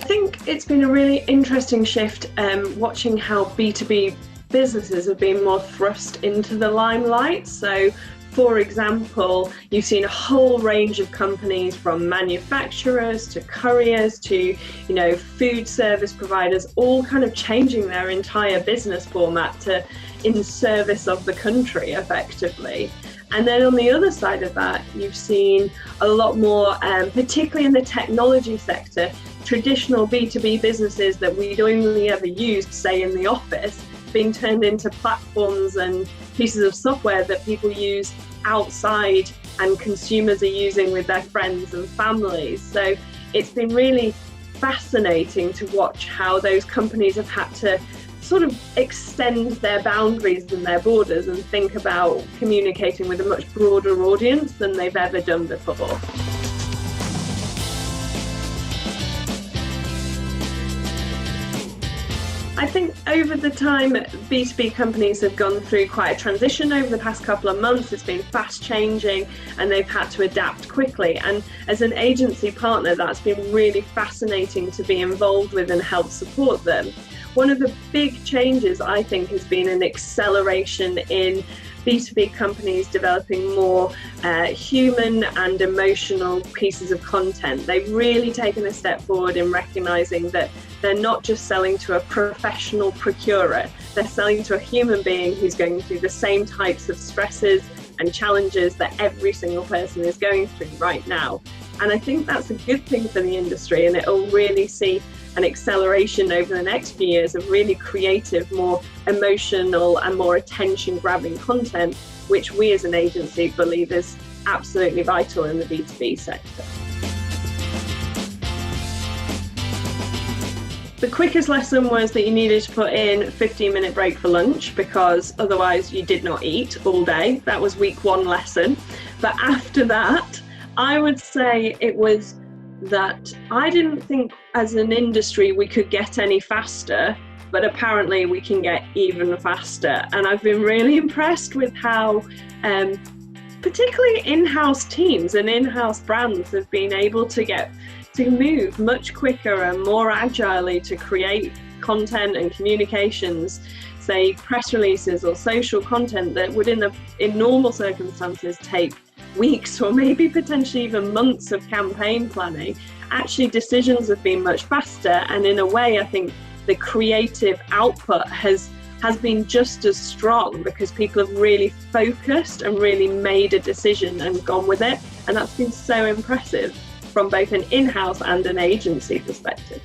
think it's been a really interesting shift watching how B2B businesses have been more thrust into the limelight. So, for example, you've seen a whole range of companies from manufacturers to couriers to, food service providers, all kind of changing their entire business format to in service of the country effectively. And then on the other side of that, you've seen a lot more, particularly in the technology sector, traditional B2B businesses that we'd only ever used, say in the office, being turned into platforms and pieces of software that people use outside and consumers are using with their friends and families. So it's been really fascinating to watch how those companies have had to sort of extend their boundaries and their borders and think about communicating with a much broader audience than they've ever done before. I think over the time, B2B companies have gone through quite a transition over the past couple of months. It's been fast changing and they've had to adapt quickly. And as an agency partner, that's been really fascinating to be involved with and help support them. One of the big changes, I think, has been an acceleration in B2B companies developing more human and emotional pieces of content. They've really taken a step forward in recognizing that they're not just selling to a professional procurer, they're selling to a human being who's going through the same types of stresses and challenges that every single person is going through right now. And I think that's a good thing for the industry, and it'll really see an acceleration over the next few years of really creative, more emotional and more attention-grabbing content, which we as an agency believe is absolutely vital in the B2B sector. The quickest lesson was that you needed to put in a 15-minute break for lunch because otherwise you did not eat all day. That was week one lesson. But after that, I would say it was that I didn't think as an industry we could get any faster, but apparently we can get even faster. And I've been really impressed with how particularly in-house teams and in-house brands have been able to move much quicker and more agilely to create content and communications, say press releases or social content that would in normal circumstances take weeks or maybe potentially even months of campaign planning. Actually, decisions have been much faster, and in a way I think the creative output has been just as strong because people have really focused and really made a decision and gone with it, and that's been so impressive from both an in-house and an agency perspective.